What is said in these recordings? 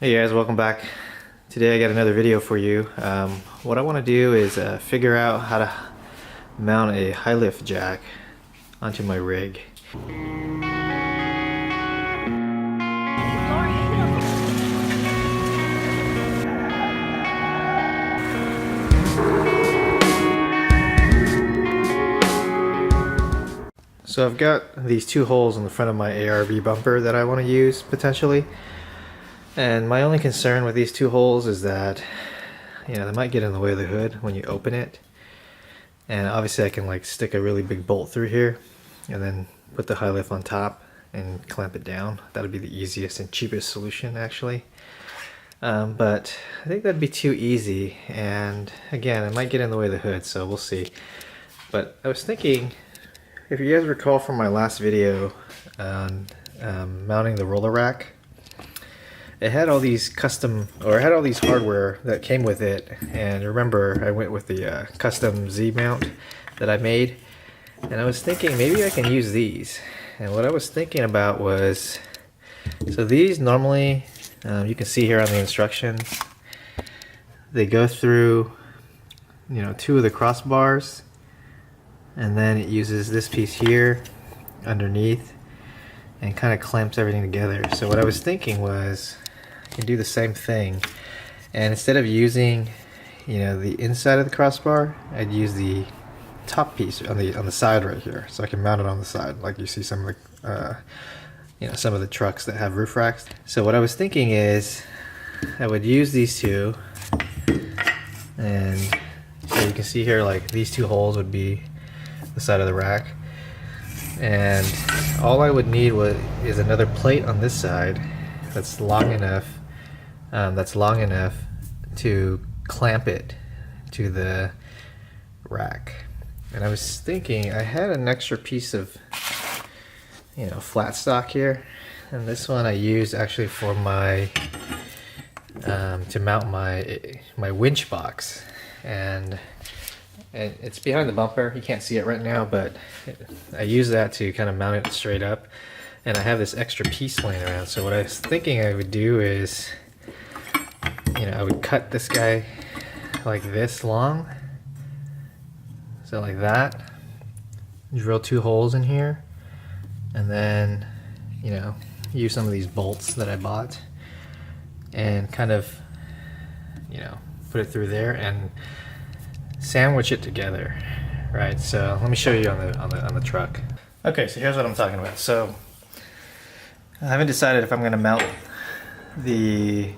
Hey guys, welcome back. Today I got another video for you. What I want to do is figure out how to mount a high lift jack onto my rig. So I've got these two holes in the front of my ARB bumper that I want to use potentially. And my only concern with these two holes is that, they might get in the way of the hood when you open it. And obviously I can like stick a really big bolt through here and then put the high lift on top and clamp it down. That'd be the easiest and cheapest solution actually. But I think that'd be too easy, and again, it might get in the way of the hood, so we'll see. But I was thinking, if you guys recall from my last video on mounting the Rola Rack, it had all these hardware that came with it, and remember I went with the custom Z mount that I made, and I was thinking maybe I can use these. And what I was thinking about was, so these normally, you can see here on the instructions, they go through two of the crossbars, and then it uses this piece here underneath and kind of clamps everything together. So what I was thinking was I can do the same thing, and instead of using the inside of the crossbar, I'd use the top piece on the side right here, so I can mount it on the side like you see some of the some of the trucks that have roof racks. So what I was thinking is I would use these two, and so you can see here like these two holes would be the side of the rack, and all I would need is another plate on this side that's long enough to clamp it to the rack. And I was thinking I had an extra piece of flat stock here, and this one I used actually for my to mount my winch box, and it's behind the bumper. You can't see it right now, but I use that to kind of mount it straight up, and I have this extra piece laying around. So what I was thinking I would do is I would cut this guy like this long, so like that, drill two holes in here, and then use some of these bolts that I bought and kind of put it through there and sandwich it together, right? So let me show you on the truck. Okay, so here's what I'm talking about. So I haven't decided if I'm going to mount the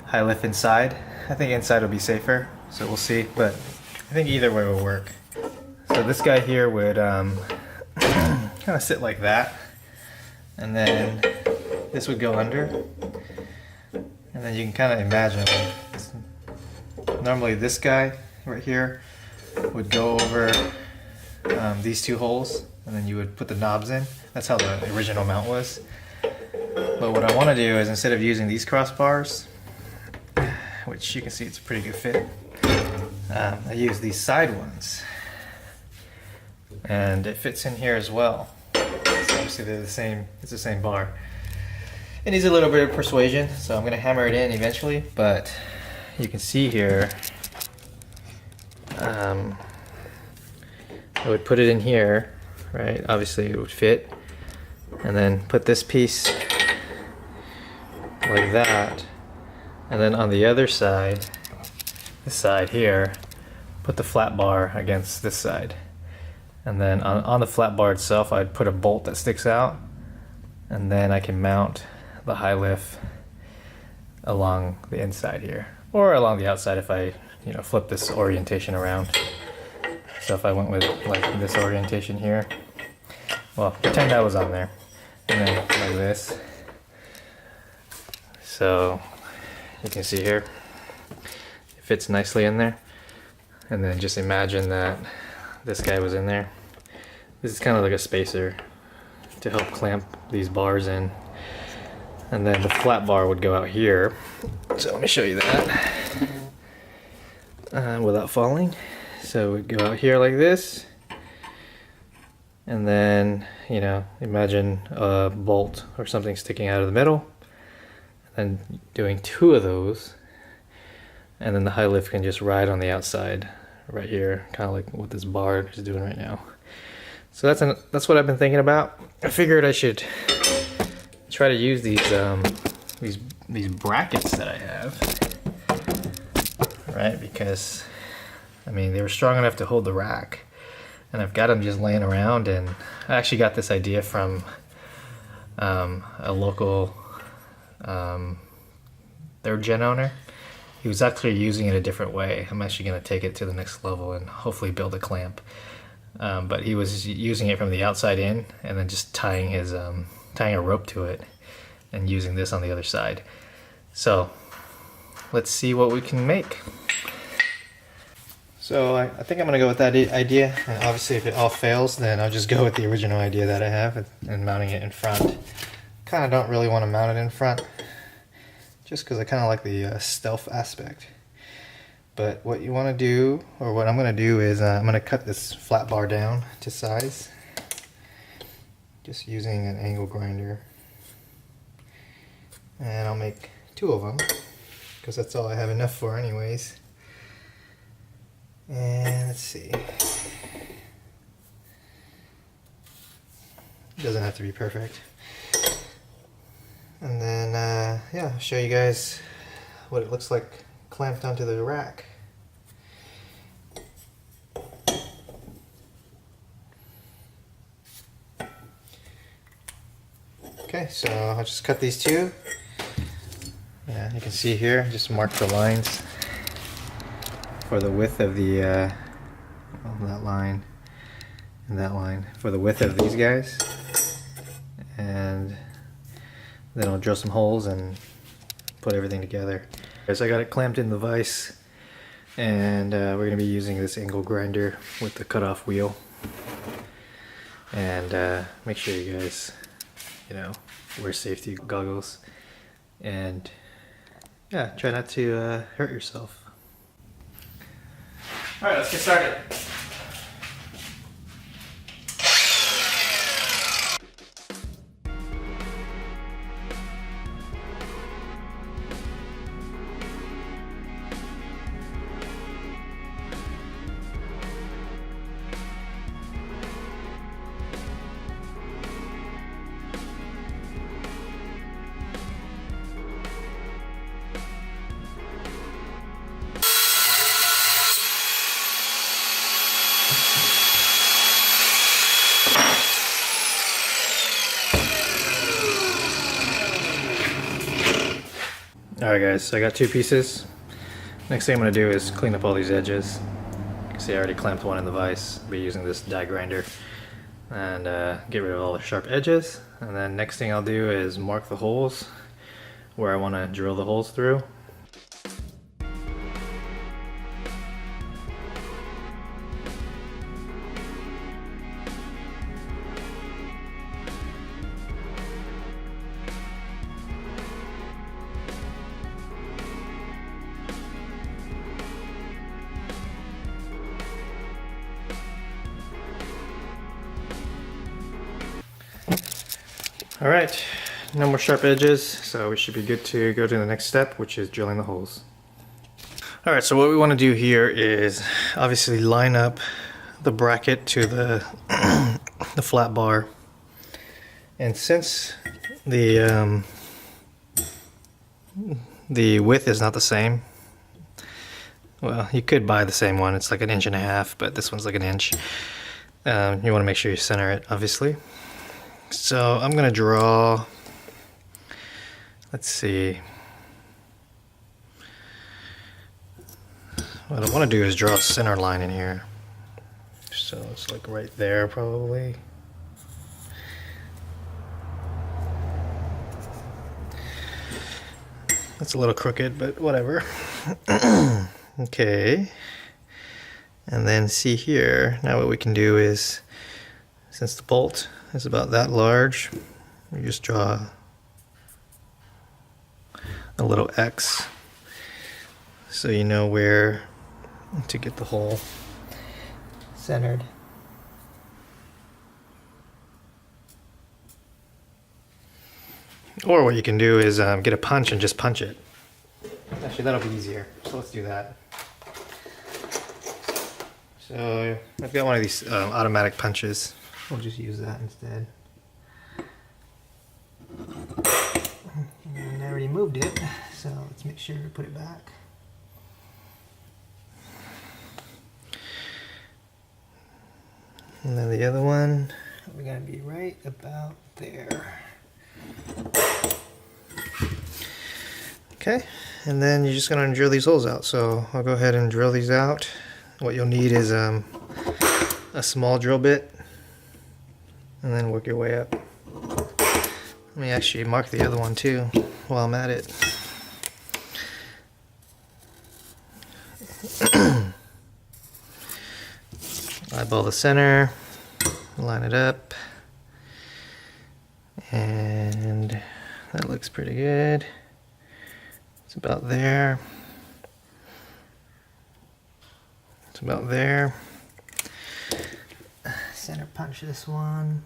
high lift inside. I think inside will be safer, so we'll see, but I think either way will work. So this guy here would kind of sit like that, and then this would go under, and then you can kind of imagine normally this guy right here would go over these two holes, and then you would put the knobs in. That's how the original mount was. But what I want to do is, instead of using these crossbars, which you can see it's a pretty good fit, I use these side ones, and it fits in here as well. So obviously they're the same, it's the same bar. It needs a little bit of persuasion, so I'm going to hammer it in eventually, but you can see here I would put it in here, right? Obviously it would fit, and then put this piece like that, and then on the other side, this side here, put the flat bar against this side, and then on the flat bar itself I'd put a bolt that sticks out, and then I can mount the high lift along the inside here, or along the outside if I flip this orientation around. So if I went with like this orientation here, well, pretend that was on there, and then like this. So you can see here it fits nicely in there, and then just imagine that this guy was in there. This is kind of like a spacer to help clamp these bars in, and then the flat bar would go out here. So let me show you that without falling. So we'd go out here like this, and then imagine a bolt or something sticking out of the middle, and doing 2 of those, and then the high lift can just ride on the outside right here, kind of like what this bar is doing right now. So that's what I've been thinking about. I figured I should try to use these brackets that I have, right? Because I mean, they were strong enough to hold the rack, and I've got them just laying around. And I actually got this idea from a local 3rd gen owner. He was actually using it a different way. I'm actually going to take it to the next level and hopefully build a clamp. But he was using it from the outside in, and then just tying a rope to it and using this on the other side. So let's see what we can make. So I think I'm going to go with that idea, and obviously if it all fails, then I'll just go with the original idea that I have and mounting it in front. Kind of don't really want to mount it in front, just because I kind of like the stealth aspect. But what you want to do, or what I'm going to do, is I'm going to cut this flat bar down to size, just using an angle grinder. And I'll make 2 of them, because that's all I have enough for anyways. And let's see. It doesn't have to be perfect. And then, yeah, I'll show you guys what it looks like clamped onto the rack. Okay, so I'll just cut these 2. Yeah, you can see here, just mark the lines for the width of the that line and that line for the width of these guys, and then I'll drill some holes and put everything together. So I got it clamped in the vise, and we're going to be using this angle grinder with the cutoff wheel. And make sure you guys, wear safety goggles, and yeah, try not to hurt yourself. Alright, let's get started. Alright guys, so I got 2 pieces. Next thing I'm going to do is clean up all these edges. You can see I already clamped one in the vise. I'll be using this die grinder and get rid of all the sharp edges. And then next thing I'll do is mark the holes where I want to drill the holes through. Alright, no more sharp edges, so we should be good to go to the next step, which is drilling the holes. Alright, so what we want to do here is obviously line up the bracket to the the flat bar. And since the width is not the same, well, you could buy the same one. It's like 1.5 inches, but this one's like 1 inch. You want to make sure you center it, obviously. So I'm going to draw, let's see, what I want to do is draw a center line in here. So it's like right there probably. That's a little crooked, but whatever. Okay. And then see here, now what we can do is, since the bolt is about that large, we just draw a little X so you know where to get the hole centered. Or what you can do is get a punch and just punch it. Actually, that'll be easier. So let's do that. So I've got one of these automatic punches. We'll just use that instead. And I already moved it, so let's make sure to put it back. And then the other one, we're gonna be right about there. Okay, and then you're just gonna drill these holes out. So I'll go ahead and drill these out. What you'll need is a small drill bit, and then work your way up. Let me actually mark the other one too while I'm at it. Eyeball the center, line it up, and that looks pretty good. It's about there. It's about there. Center punch this one.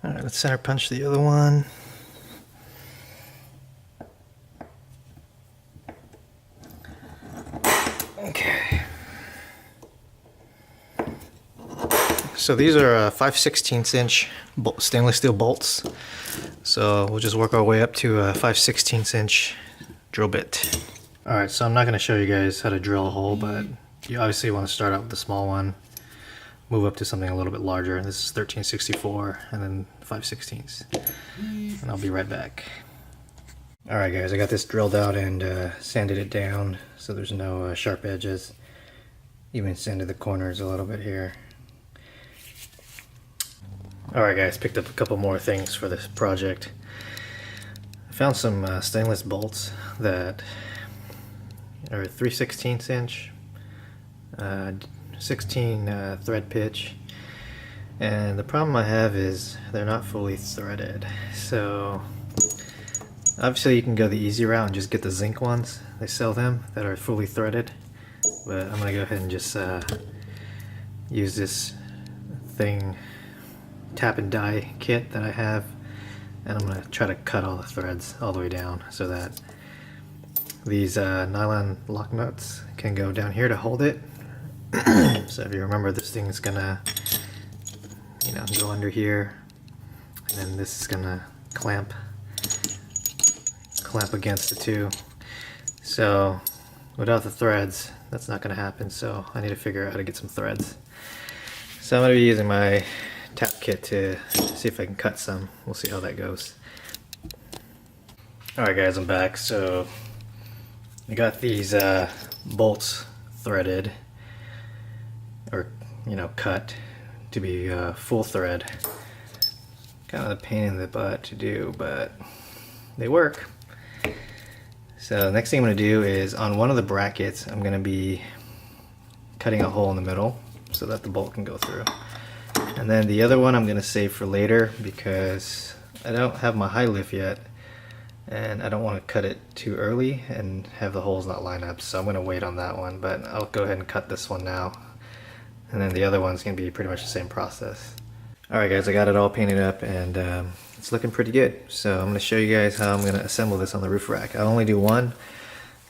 Alright, let's center punch the other one. Okay. So these are 5/16 inch stainless steel bolts. So we'll just work our way up to a 5/16 inch drill bit. Alright, so I'm not going to show you guys how to drill a hole, but you obviously want to start out with the small one, move up to something a little bit larger. This is 13/64 and then 5/16. And I'll be right back. Alright guys, I got this drilled out and sanded it down so there's no sharp edges. Even sanded the corners a little bit here. Alright guys, picked up a couple more things for this project. I found some stainless bolts that are 3/16 inch, 16 thread pitch, and the problem I have is they're not fully threaded. So obviously you can go the easy route and just get the zinc ones. They sell them that are fully threaded, but I'm gonna go ahead and just use this thing, tap and die kit that I have, and I'm gonna try to cut all the threads all the way down so that these nylon lock nuts can go down here to hold it. So if you remember, this thing is gonna, you know, go under here, and then this is gonna clamp against it too. So without the threads, that's not gonna happen. So I need to figure out how to get some threads. So I'm gonna be using my tap kit to see if I can cut some. We'll see how that goes. Alright guys, I'm back. So I got these bolts threaded, or you know, cut to be full thread. Kind of a pain in the butt to do, but they work. So next thing I'm going to do is on one of the brackets I'm going to be cutting a hole in the middle so that the bolt can go through. And then the other one I'm going to save for later because I don't have my hilift yet and I don't want to cut it too early and have the holes not line up, so I'm going to wait on that one, but I'll go ahead and cut this one now. And then the other one's going to be pretty much the same process. Alright guys, I got it all painted up and it's looking pretty good. So I'm going to show you guys how I'm going to assemble this on the roof rack. I'll only do one.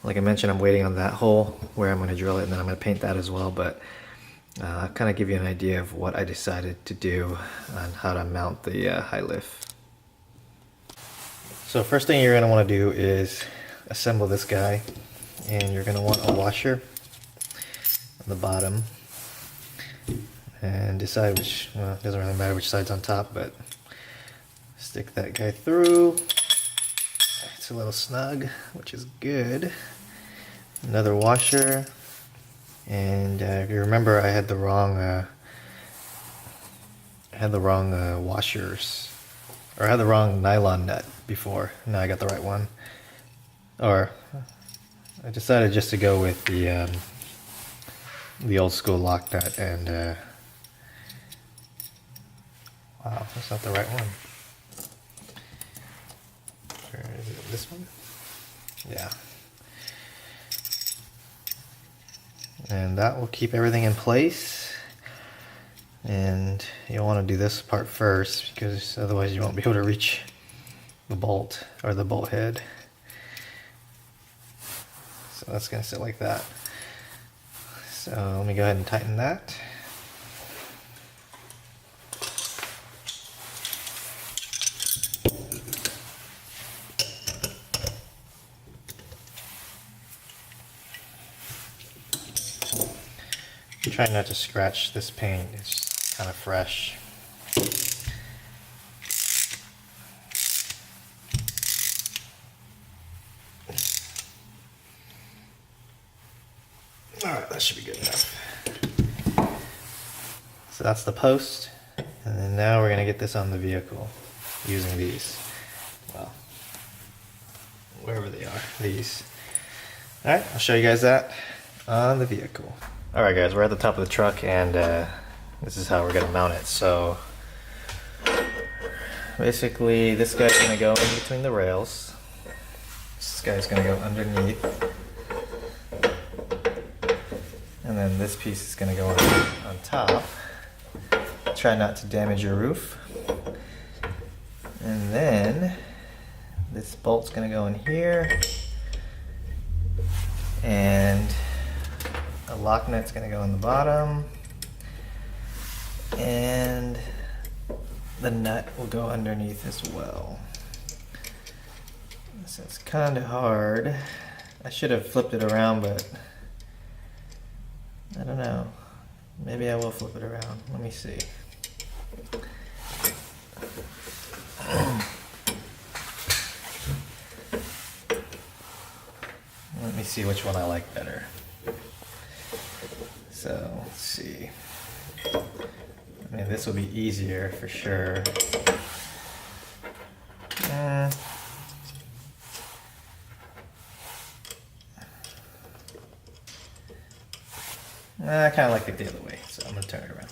Like I mentioned, I'm waiting on that hole where I'm going to drill it, and then I'm going to paint that as well, but I'll kind of give you an idea of what I decided to do on how to mount the hilift. So first thing you're going to want to do is assemble this guy, and you're going to want a washer on the bottom, and decide which, well, it doesn't really matter which side's on top, but stick that guy through. It's a little snug, which is good. Another washer, and if you remember, I had the wrong washers, or I had the wrong nylon nut before. Now I got the right one. Or I decided just to go with the old school lock nut, and wow, that's not the right one. Or is it this one? Yeah. and that will keep everything in place. And you'll want to do this part first because otherwise you won't be able to reach the bolt or the bolt head. So that's going to sit like that. So let me go ahead and tighten that. Try not to scratch this paint, it's kind of fresh. Alright, that should be good enough. So that's the post, and then now we're going to get this on the vehicle using these. Well, wherever they are, these. Alright, I'll show you guys that on the vehicle. Alright guys, we're at the top of the truck, and this is how we're going to mount it. So basically this guy's going to go in between the rails. This guy's going to go underneath. And then this piece is going to go on top. Try not to damage your roof. And then this bolt's going to go in here. And a lock nut's going to go in the bottom. And the nut will go underneath as well. So it's kind of hard. I should have flipped it around, but I don't know. Maybe I will flip it around. Let me see. Let me see which one I like better. So, let's see. I mean, this will be easier for sure. I kind of like it the other way, so I'm going to turn it around.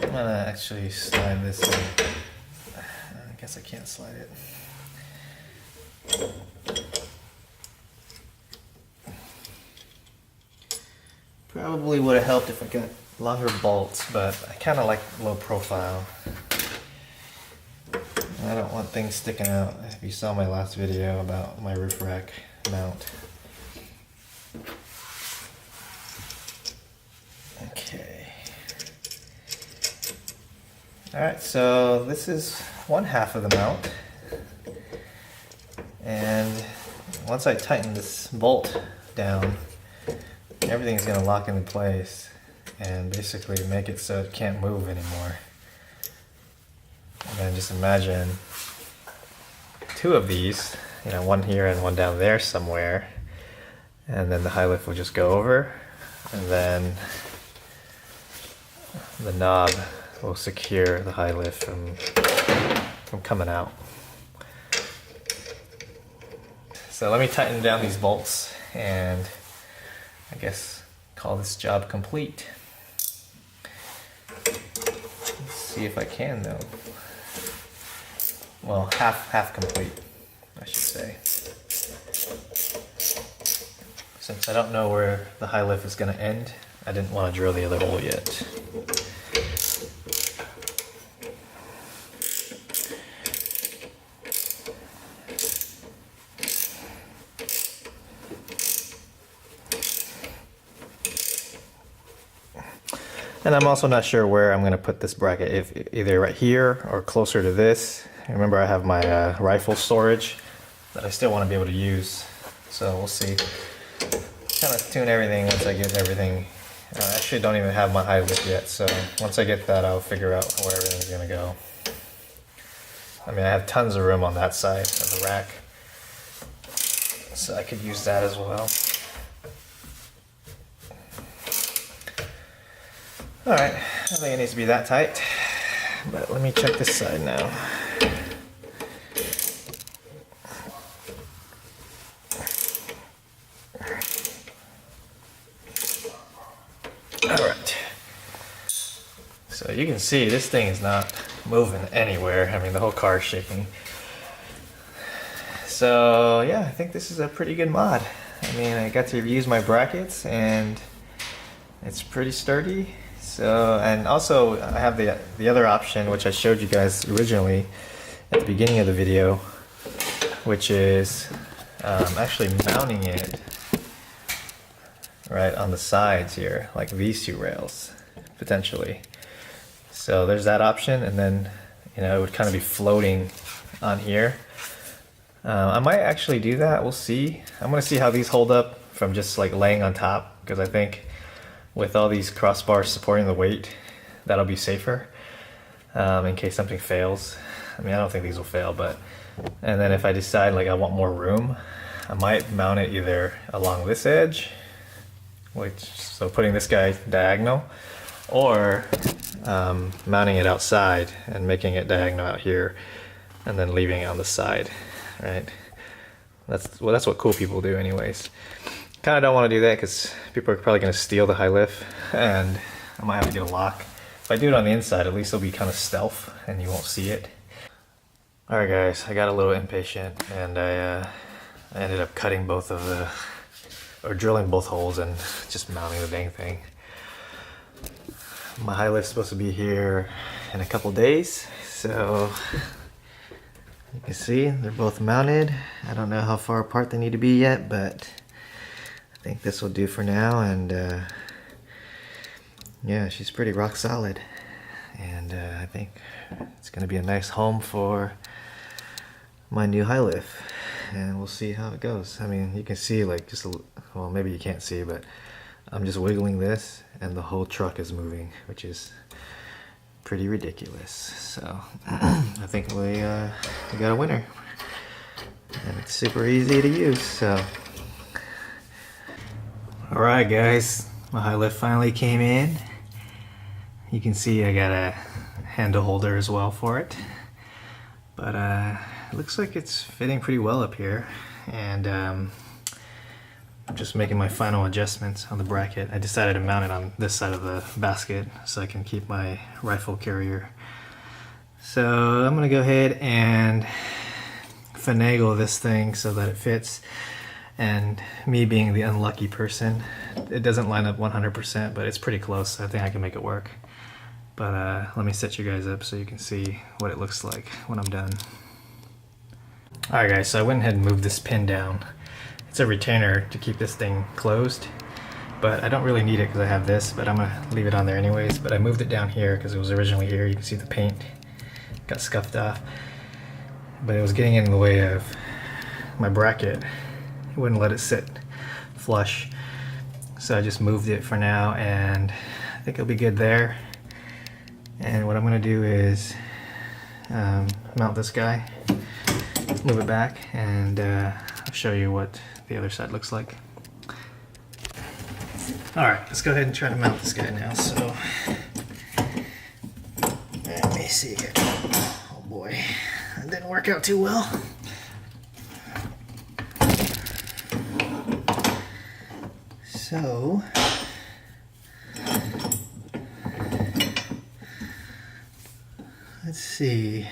I'm going to actually slide this in. I guess I can't slide it. Probably would have helped if I got longer bolts, but I kind of like low profile. I don't want things sticking out. If you saw my last video about my roof rack mount. Okay. Alright, so this is one half of the mount. And once I tighten this bolt down, everything's going to lock into place and basically make it so it can't move anymore. And then just imagine two of these, you know, one here and one down there somewhere, and then the high lift will just go over, and then the knob will secure the high lift from coming out. So let me tighten down these bolts and I guess call this job complete. Let's see if I can though. Well, half complete, I should say. Since I don't know where the high lift is going to end, I didn't want to drill the other hole yet. And I'm also not sure where I'm going to put this bracket, if either right here or closer to this. Remember, I have my rifle storage that I still want to be able to use, so we'll see. Kind of tune everything once I get everything. I actually don't even have my high lift yet, so once I get that, I'll figure out where everything's going to go. I mean, I have tons of room on that side of the rack, so I could use that as well. Alright, I don't think it needs to be that tight, but let me check this side now. Alright, so you can see this thing is not moving anywhere. I mean, the whole car is shaking. so yeah, I think this is a pretty good mod. I mean, I got to use my brackets and it's pretty sturdy. So, and also I have the other option, which I showed you guys originally at the beginning of the video, which is actually mounting it right on the sides here, like these two rails, potentially. So there's that option, and then, you know, it would kind of be floating on here. I might actually do that, we'll see. I'm gonna see how these hold up from just like laying on top, because I think with all these crossbars supporting the weight, that'll be safer in case something fails. I mean, I don't think these will fail, but, and then if I decide like I want more room, I might mount it either along this edge, so putting this guy diagonal, or mounting it outside and making it diagonal out here and then leaving it on the side, right? That's what cool people do anyways. Kind of don't want to do that because people are probably going to steal the high lift and I might have to get a lock. If I do it on the inside, at least it'll be kind of stealth and you won't see it. Alright guys, I got a little impatient and I ended up cutting both of the, or drilling both holes and just mounting the dang thing. My high lift's supposed to be here in a couple days, so you can see they're both mounted. I don't know how far apart they need to be yet, but I think this will do for now. And yeah, she's pretty rock solid, and I think it's gonna be a nice home for my new high lift, and we'll see how it goes. I mean, you can see like just a, well, maybe you can't see, but I'm just wiggling this and the whole truck is moving, which is pretty ridiculous. So I think we got a winner, and it's super easy to use. So all right guys, my high lift finally came in. You can see I got a handle holder as well for it, but it looks like it's fitting pretty well up here, and I'm just making my final adjustments on the bracket. I decided to mount it on this side of the basket so I can keep my rifle carrier. So I'm gonna go ahead and finagle this thing so that it fits, and me being the unlucky person, it doesn't line up 100%, but it's pretty close. I think I can make it work. But let me set you guys up so you can see what it looks like when I'm done. Alright guys, so I went ahead and moved this pin down. It's a retainer to keep this thing closed, but I don't really need it because I have this, but I'm going to leave it on there anyways. But I moved it down here because it was originally here. You can see the paint got scuffed off, but it was getting in the way of my bracket. It wouldn't let it sit flush, so I just moved it for now, and I think it'll be good there. And what I'm going to do is mount this guy, move it back, and I'll show you what the other side looks like. Alright, let's go ahead and try to mount this guy now. So let me see here. Oh boy, that didn't work out too well. So let's see.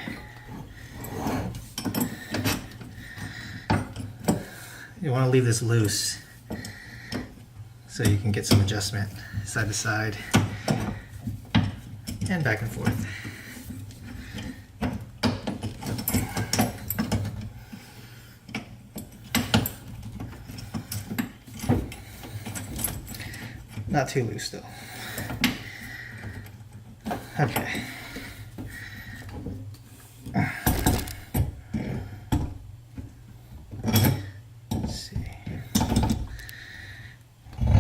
You want to leave this loose so you can get some adjustment side to side and back and forth. Not too loose though. Okay.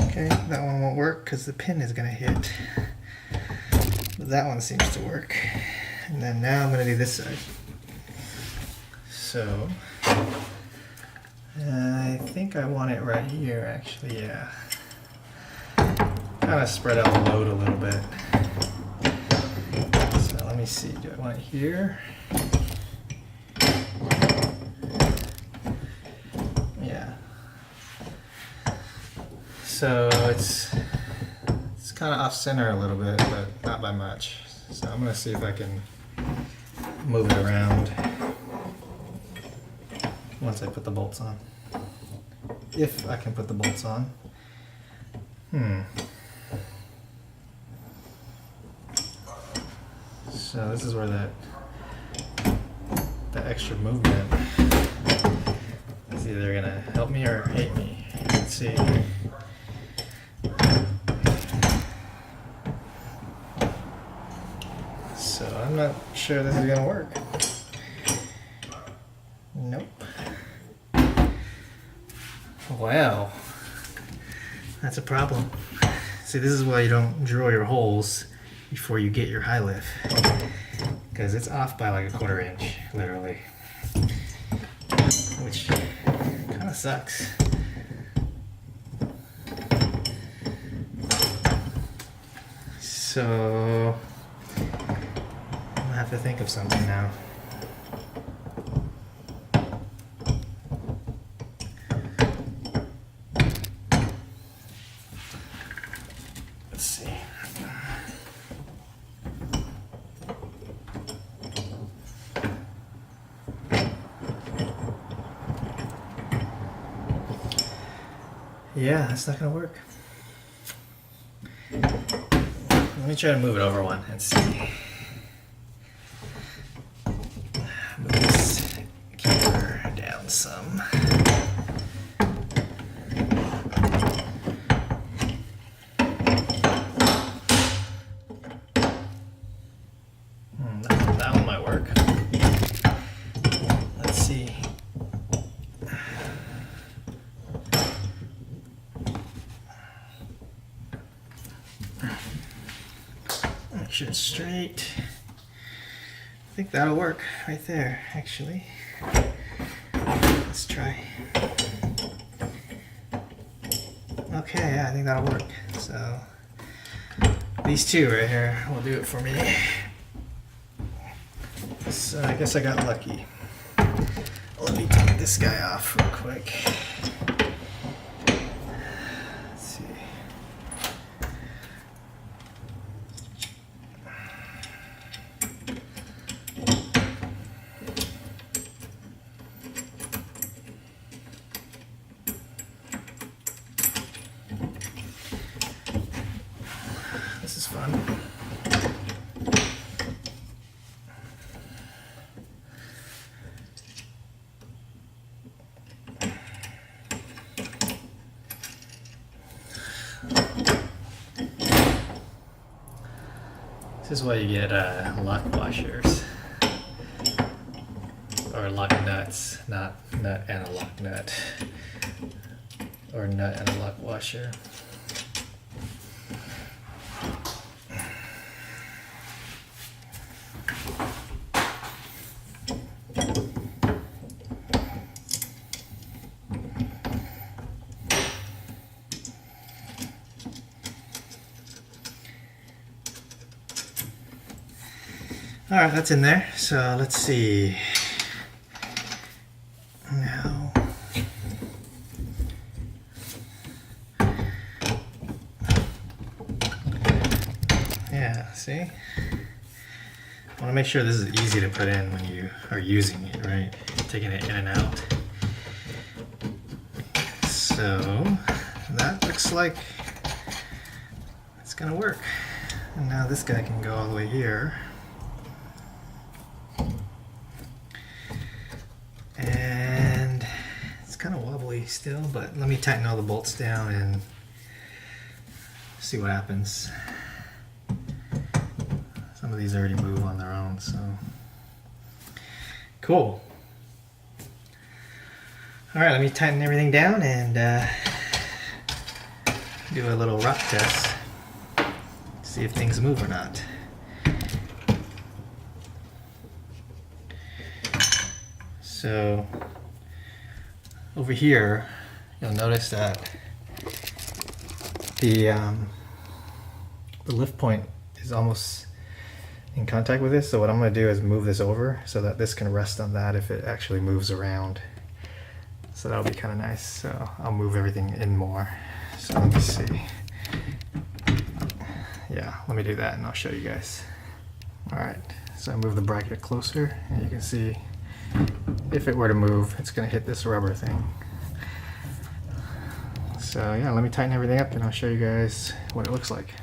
Okay, that one won't work because the pin is going to hit, but that one seems to work. And then now I'm going to do this side. So I think I want it right here actually, yeah. Kind of spread out the load a little bit. So let me see, do I want it here? Yeah. So it's kind of off center a little bit, but not by much. So I'm gonna see if I can move it around. once I put the bolts on. If I can put the bolts on. So this is where that extra movement is either gonna help me or hate me. Let's see. So I'm not sure this is gonna work. Nope. Wow. That's a problem. See, this is why you don't drill your holes before you get your high lift. Because it's off by like a 1/4 inch, literally. Which kind of sucks. So I'm gonna have to think of something now. Let's see. Yeah, that's not gonna work. Let me try to move it over one and see. Move this keeper down some. That one might work. Let's see. Make sure it's straight. I think that'll work right there, actually. Let's try. Okay, yeah, I think that'll work. So these two right here will do it for me. So I guess I got lucky. Let me take this guy off real quick. Let's see. This is fun. This is why you get lock washers, or lock nuts, not nut and a lock nut, or nut and a lock washer. All right, that's in there. So let's see. Now, yeah, see? I want to make sure this is easy to put in when you are using it, right? Taking it in and out. So that looks like it's gonna work. And now this guy can go all the way here. And it's kind of wobbly still, but let me tighten all the bolts down and see what happens. Some of these already move on their own, so cool. All right, let me tighten everything down and do a little rock test. See if things move or not. So over here, you'll notice that the lift point is almost in contact with this. So what I'm going to do is move this over so that this can rest on that if it actually moves around. So that'll be kind of nice. So I'll move everything in more. So let me see. Yeah, let me do that and I'll show you guys. All right, so I move the bracket closer and you can see if it were to move, it's going to hit this rubber thing. So yeah, let me tighten everything up and I'll show you guys what it looks like.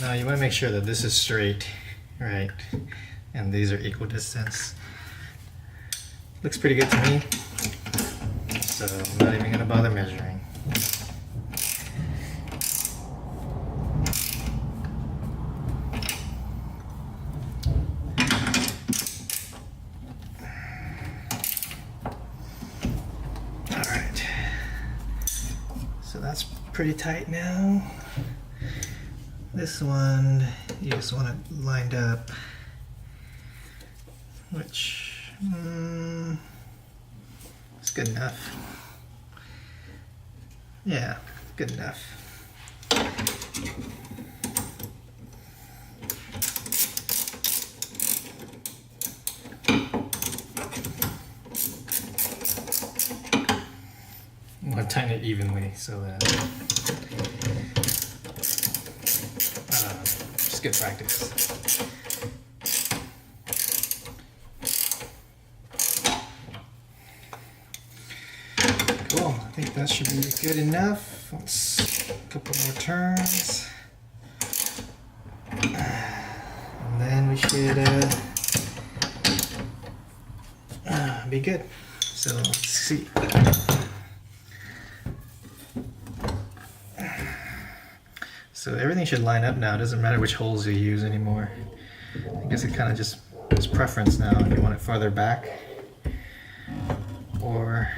Now you want to make sure that this is straight, right, and these are equal distance. Looks pretty good to me, so I'm not even going to bother measuring. Alright, so that's pretty tight now. This one, you just want it lined up, which is good enough. Yeah, good enough. I'm going to tighten it evenly so that it's good practice. Cool, I think that should be good enough. Let's a couple more turns. And then we should be good. So let's see. So everything should line up now. It doesn't matter which holes you use anymore. I guess it kind of just is preference now if you want it farther back or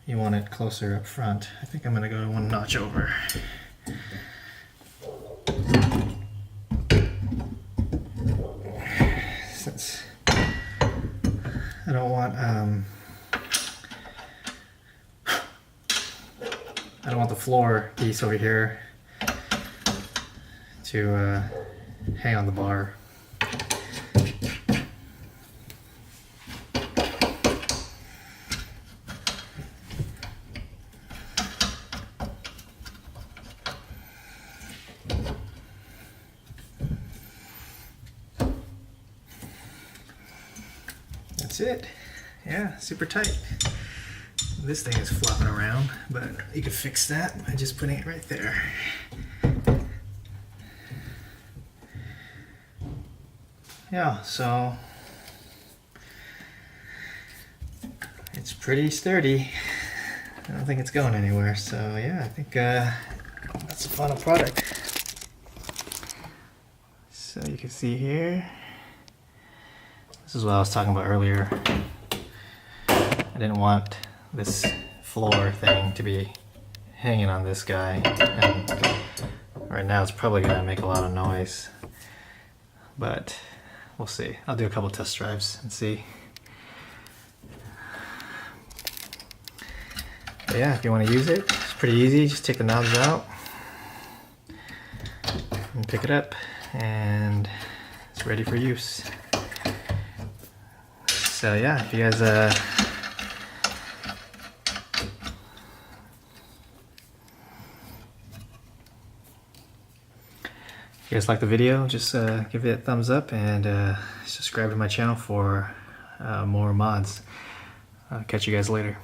you want it closer up front. I think I'm going to go one notch over. Since I don't want the floor piece over here to hang on the bar. That's it. Yeah, super tight. This thing is flopping around, but you can fix that by just putting it right there. Yeah, so it's pretty sturdy. I don't think it's going anywhere, so yeah, I think that's the final product. So you can see here, this is what I was talking about earlier. I didn't want this floor thing to be hanging on this guy, and right now it's probably going to make a lot of noise, but we'll see. I'll do a couple test drives and see. But yeah, if you want to use it, it's pretty easy. Just take the knobs out and pick it up, and it's ready for use. So yeah, if you guys if you guys like the video, just give it a thumbs up and subscribe to my channel for more mods. I'll catch you guys later.